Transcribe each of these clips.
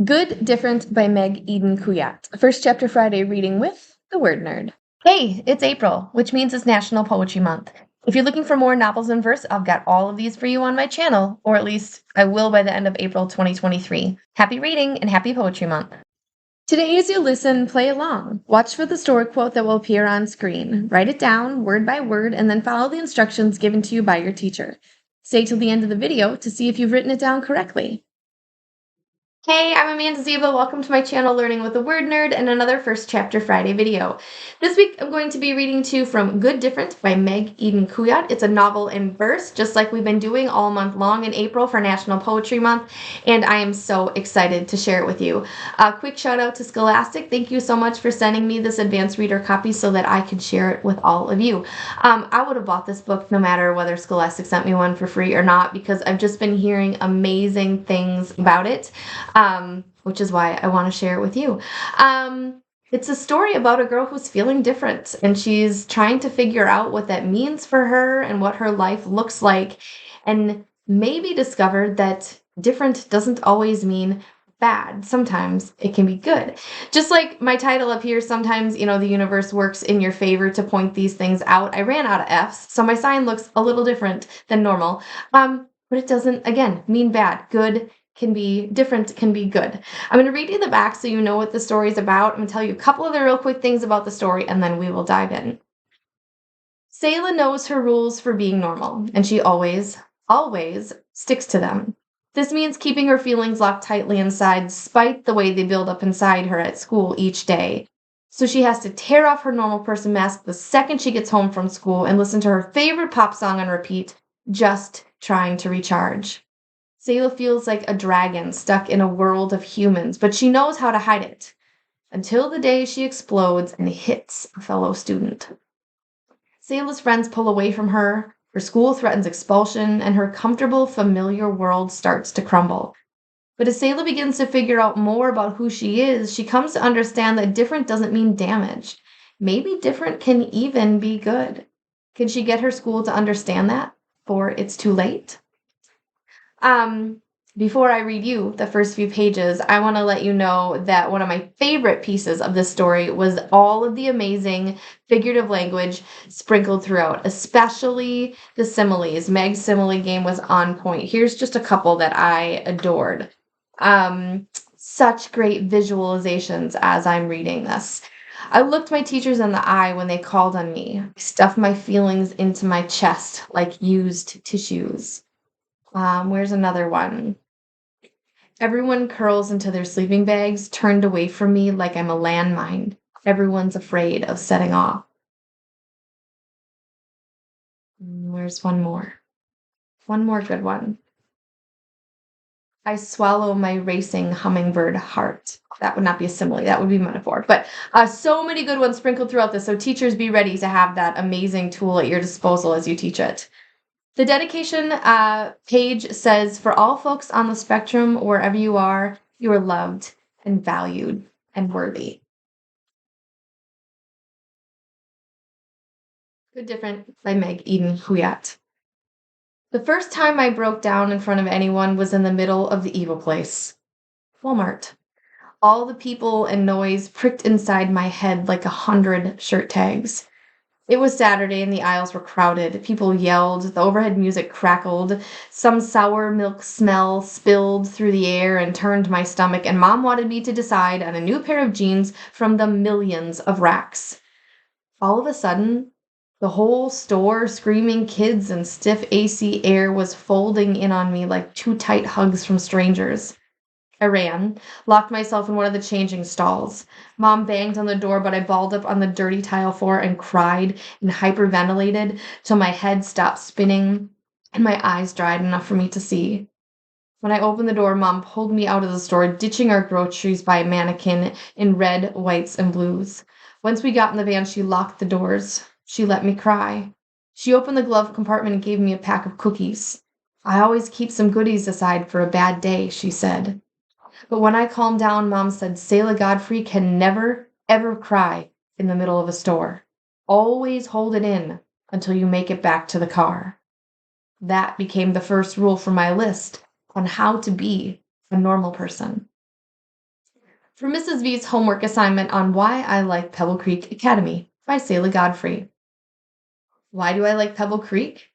Good Different by Meg Eden Kuyatt. First chapter Friday reading with the Word Nerd. Hey, it's April, which means it's National Poetry Month. If you're looking for more novels in verse, I've got all of these for you on my channel, or at least I will by the end of April 2023. Happy reading and happy Poetry Month. Today, as you listen, play along. Watch for the story quote that will appear on screen. Write it down word by word and then follow the instructions given to you by your teacher. Stay till the end of the video to see if you've written it down correctly. Hey, I'm Amanda Zieba. Welcome to my channel, Learning with the Word Nerd, and another First Chapter Friday video. This week, I'm going to be reading to you from Good Different by Meg Eden Kuyatt. It's a novel in verse, just like we've been doing all month long in April for National Poetry Month, and I am so excited to share it with you. A quick shout out to Scholastic. Thank you so much for sending me this advanced reader copy so that I can share it with all of you. I would have bought this book no matter whether Scholastic sent me one for free or not, because I've just been hearing amazing things about it. Which is why I want to share it with you. It's a story about a girl who's feeling different, and she's trying to figure out what that means for her and what her life looks like, and maybe discovered that different doesn't always mean bad. Sometimes it can be good. Just like my title up here, sometimes, the universe works in your favor to point these things out. I ran out of F's, so my sign looks a little different than normal. But it doesn't, again, mean bad. Good can be different, can be good. I'm going to read you the back so you know what the story is about. I'm going to tell you a couple of the real quick things about the story, and then we will dive in. Selah knows her rules for being normal, and she always sticks to them. This means keeping her feelings locked tightly inside, despite the way they build up inside her at school each day. So she has to tear off her normal person mask the second she gets home from school and listen to her favorite pop song on repeat, just trying to recharge. Selah feels like a dragon stuck in a world of humans, but she knows how to hide it until the day she explodes and hits a fellow student. Selah's friends pull away from her, her school threatens expulsion, and her comfortable, familiar world starts to crumble. But as Selah begins to figure out more about who she is, she comes to understand that different doesn't mean damage. Maybe different can even be good. Can she get her school to understand that before it's too late? Before I read you the first few pages, I want to let you know that one of my favorite pieces of this story was all of the amazing figurative language sprinkled throughout, especially the similes. Meg's simile game was on point. Here's just a couple that I adored. Such great visualizations as I'm reading this. I looked my teachers in the eye when they called on me. I stuffed my feelings into my chest like used tissues. Where's another one? Everyone curls into their sleeping bags, turned away from me like I'm a landmine. Everyone's afraid of setting off. Where's one more? One more good one. I swallow my racing hummingbird heart. That would not be a simile. That would be metaphor. But so many good ones sprinkled throughout this. So teachers, be ready to have that amazing tool at your disposal as you teach it. The dedication page says, for all folks on the spectrum, wherever you are loved and valued and worthy. Good Different by Meg Eden Kuyatt. The first time I broke down in front of anyone was in the middle of the evil place. Walmart. All the people and noise pricked inside my head like 100 shirt tags. It was Saturday and the aisles were crowded. People yelled, the overhead music crackled, some sour milk smell spilled through the air and turned my stomach, and Mom wanted me to decide on a new pair of jeans from the millions of racks. All of a sudden, the whole store, screaming kids and stiff AC air, was folding in on me like two tight hugs from strangers. I ran, locked myself in one of the changing stalls. Mom banged on the door, but I balled up on the dirty tile floor and cried and hyperventilated till my head stopped spinning and my eyes dried enough for me to see. When I opened the door, Mom pulled me out of the store, ditching our groceries by a mannequin in red, whites, and blues. Once we got in the van, she locked the doors. She let me cry. She opened the glove compartment and gave me a pack of cookies. I always keep some goodies aside for a bad day, she said. But when I calmed down, Mom said, Selah Godfrey can never, ever cry in the middle of a store. Always hold it in until you make it back to the car. That became the first rule for my list on how to be a normal person. For Mrs. V's homework assignment on Why I Like Pebble Creek Academy by Selah Godfrey. Why do I like Pebble Creek?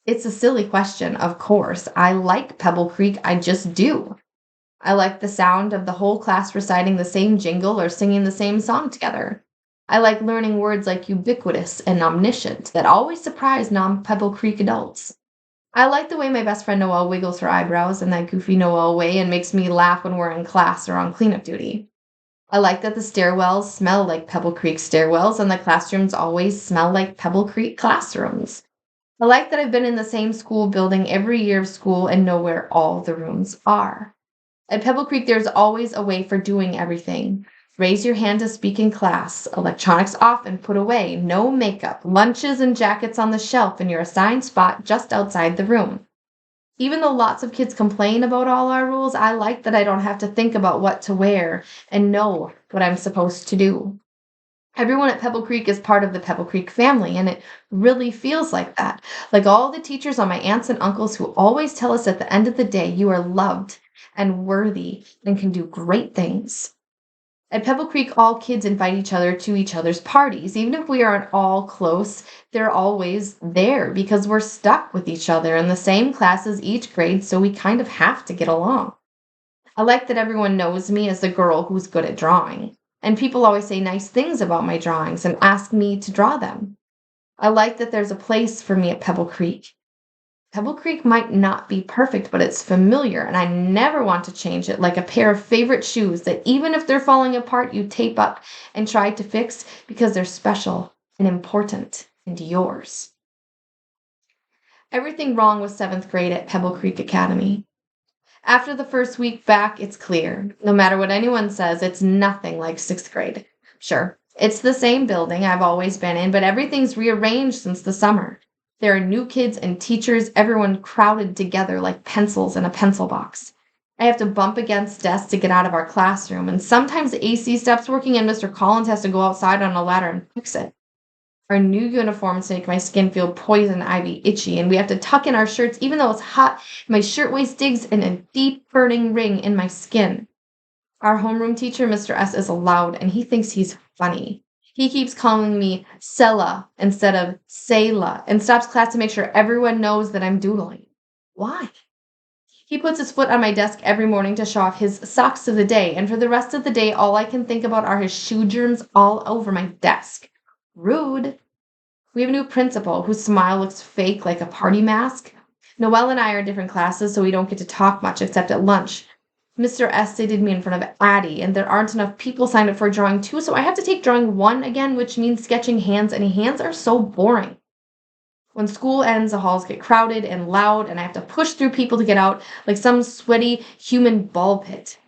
It's a silly question, of course. I like Pebble Creek, I just do. I like the sound of the whole class reciting the same jingle or singing the same song together. I like learning words like ubiquitous and omniscient that always surprise non-Pebble Creek adults. I like the way my best friend Noelle wiggles her eyebrows in that goofy Noelle way and makes me laugh when we're in class or on cleanup duty. I like that the stairwells smell like Pebble Creek stairwells and the classrooms always smell like Pebble Creek classrooms. I like that I've been in the same school building every year of school and know where all the rooms are. At Pebble Creek, there's always a way for doing everything. Raise your hand to speak in class, electronics off and put away, no makeup, lunches and jackets on the shelf in your assigned spot just outside the room. Even though lots of kids complain about all our rules, I like that I don't have to think about what to wear and know what I'm supposed to do. Everyone at Pebble Creek is part of the Pebble Creek family, and it really feels like that. Like all the teachers are my aunts and uncles who always tell us at the end of the day, you are loved and worthy and can do great things. At Pebble Creek, all kids invite each other to each other's parties. Even if we aren't all close, they're always there because we're stuck with each other in the same classes each grade, so we kind of have to get along. I like that everyone knows me as the girl who's good at drawing, and people always say nice things about my drawings and ask me to draw them. I like that there's a place for me at Pebble Creek. Pebble Creek might not be perfect, but it's familiar, and I never want to change it, like a pair of favorite shoes that even if they're falling apart, you tape up and try to fix because they're special and important and yours. Everything wrong with 7th grade at Pebble Creek Academy. After the first week back, it's clear. No matter what anyone says, it's nothing like 6th grade. Sure, it's the same building I've always been in, but everything's rearranged since the summer. There are new kids and teachers, everyone crowded together like pencils in a pencil box. I have to bump against desks to get out of our classroom, and sometimes the AC stops working and Mr. Collins has to go outside on a ladder and fix it. Our new uniforms make my skin feel poison ivy itchy, and we have to tuck in our shirts even though it's hot. My shirtwaist digs in a deep burning ring in my skin. Our homeroom teacher, Mr. S, is loud, and he thinks he's funny. He keeps calling me Selah instead of Selah and stops class to make sure everyone knows that I'm doodling. Why? He puts his foot on my desk every morning to show off his socks of the day, and for the rest of the day, all I can think about are his shoe germs all over my desk. Rude. We have a new principal whose smile looks fake like a party mask. Noelle and I are in different classes, so we don't get to talk much except at lunch. Mr. S seated me in front of Addie, and there aren't enough people signed up for drawing 2, so I have to take drawing 1 again, which means sketching hands, and hands are so boring. When school ends, the halls get crowded and loud, and I have to push through people to get out like some sweaty human ball pit.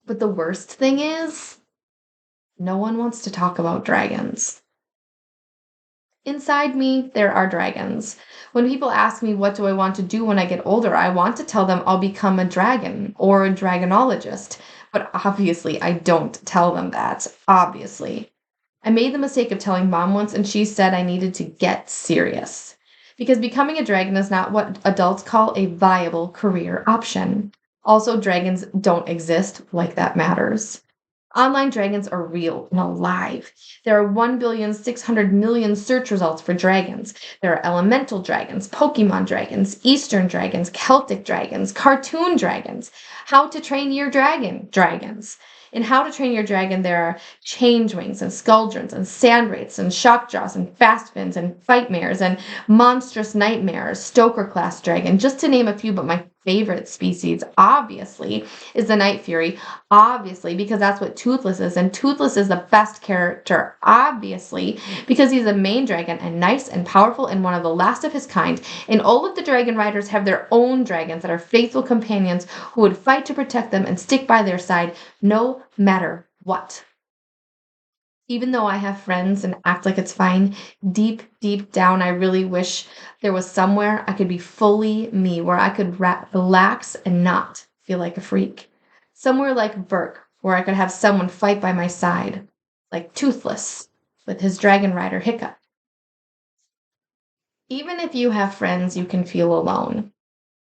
But the worst thing is, no one wants to talk about dragons. Inside me, there are dragons. When people ask me what do I want to do when I get older, I want to tell them I'll become a dragon or a dragonologist. But obviously, I don't tell them that. Obviously. I made the mistake of telling Mom once, and she said I needed to get serious. Because becoming a dragon is not what adults call a viable career option. Also, dragons don't exist, like that matters. Online dragons are real and alive. There are 1,600,000,000 search results for dragons. There are elemental dragons, Pokemon dragons, Eastern dragons, Celtic dragons, cartoon dragons. How to train your dragon dragons. In How to Train Your Dragon, there are changelings and skuldrons and sandwraiths and shockjaws and fastfins and fightmares and monstrous nightmares, stoker class dragon, just to name a few. But my favorite species, obviously, is the Night Fury. Obviously, because that's what Toothless is, and Toothless is the best character. Obviously, because he's a main dragon and nice and powerful and one of the last of his kind. And all of the dragon riders have their own dragons that are faithful companions who would fight to protect them and stick by their side no matter what. Even though I have friends and act like it's fine, deep, deep down, I really wish there was somewhere I could be fully me, where I could relax and not feel like a freak. Somewhere like Burke, where I could have someone fight by my side, like Toothless with his dragon rider Hiccup. Even if you have friends, you can feel alone.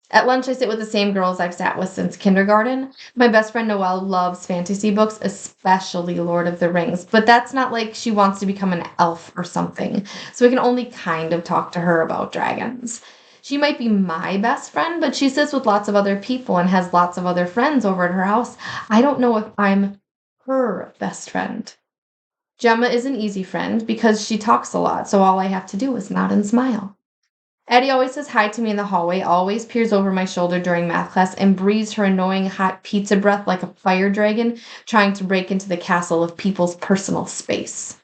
At lunch, I sit with the same girls I've sat with since kindergarten. My best friend Noelle loves fantasy books, especially Lord of the Rings, but that's not like she wants to become an elf or something, so I can only kind of talk to her about dragons. She might be my best friend, but she sits with lots of other people and has lots of other friends over at her house. I don't know if I'm her best friend. Gemma is an easy friend because she talks a lot, so all I have to do is nod and smile. Addie always says hi to me in the hallway, always peers over my shoulder during math class, and breathes her annoying hot pizza breath like a fire dragon trying to break into the castle of people's personal space.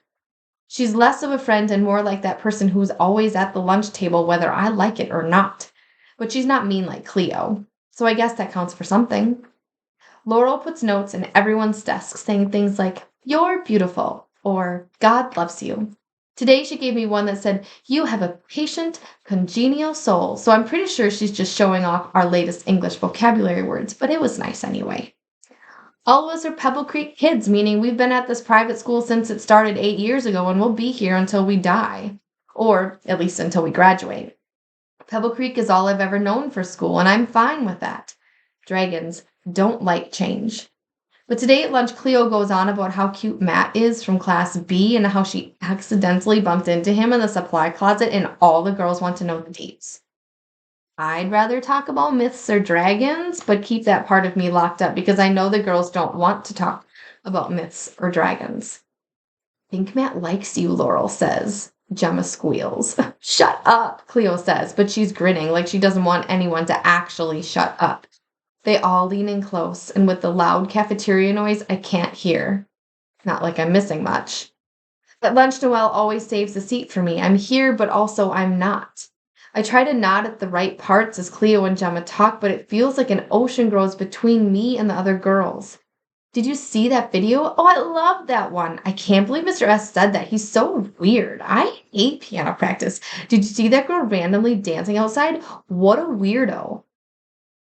She's less of a friend and more like that person who's always at the lunch table whether I like it or not. But she's not mean like Cleo, so I guess that counts for something. Laurel puts notes in everyone's desks saying things like, "You're beautiful," or "God loves you." Today she gave me one that said, "You have a patient, congenial soul," so I'm pretty sure she's just showing off our latest English vocabulary words, but it was nice anyway. All of us are Pebble Creek kids, meaning we've been at this private school since it started 8 years ago and we'll be here until we die, or at least until we graduate. Pebble Creek is all I've ever known for school, and I'm fine with that. Dragons don't like change. But today at lunch, Cleo goes on about how cute Matt is from Class B and how she accidentally bumped into him in the supply closet and all the girls want to know the dates. I'd rather talk about myths or dragons, but keep that part of me locked up because I know the girls don't want to talk about myths or dragons. "Think Matt likes you," Laurel says. Gemma squeals. "Shut up," Cleo says, but she's grinning like she doesn't want anyone to actually shut up. They all lean in close, and with the loud cafeteria noise, I can't hear. Not like I'm missing much. At lunch, Noelle always saves a seat for me. I'm here, but also I'm not. I try to nod at the right parts as Cleo and Gemma talk, but it feels like an ocean grows between me and the other girls. "Did you see that video? Oh, I love that one. I can't believe Mr. S said that. He's so weird. I hate piano practice. Did you see that girl randomly dancing outside? What a weirdo."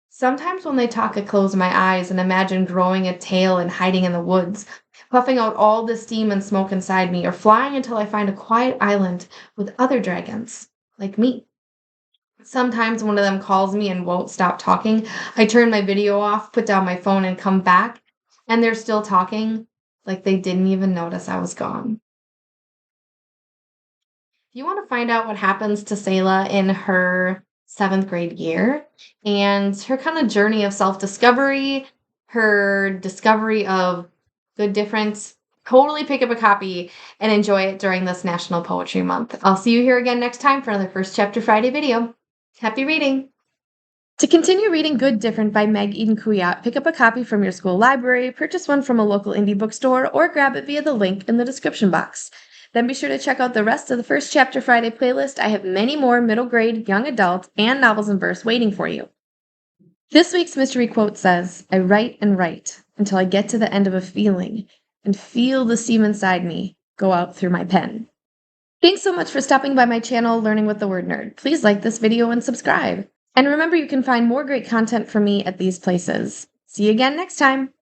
Sometimes when they talk, I close my eyes and imagine growing a tail and hiding in the woods, puffing out all the steam and smoke inside me, or flying until I find a quiet island with other dragons, like me. Sometimes one of them calls me and won't stop talking. I turn my video off, put down my phone, and come back, and they're still talking, like they didn't even notice I was gone. If you want to find out what happens to Selah in her 7th grade year and her kind of journey of self-discovery, her discovery of good difference, totally pick up a copy and enjoy it during this National Poetry Month. I'll see you here again next time for another First Chapter Friday video. Happy reading! To continue reading Good Different by Meg Eden Kuyatt, pick up a copy from your school library, purchase one from a local indie bookstore, or grab it via the link in the description box. Then be sure to check out the rest of the First Chapter Friday playlist. I have many more middle grade, young adult, and novels in verse waiting for you. This week's mystery quote says, "I write and write until I get to the end of a feeling and feel the steam inside me go out through my pen." Thanks so much for stopping by my channel, Learning with the Word Nerd. Please like this video and subscribe. And remember, you can find more great content from me at these places. See you again next time.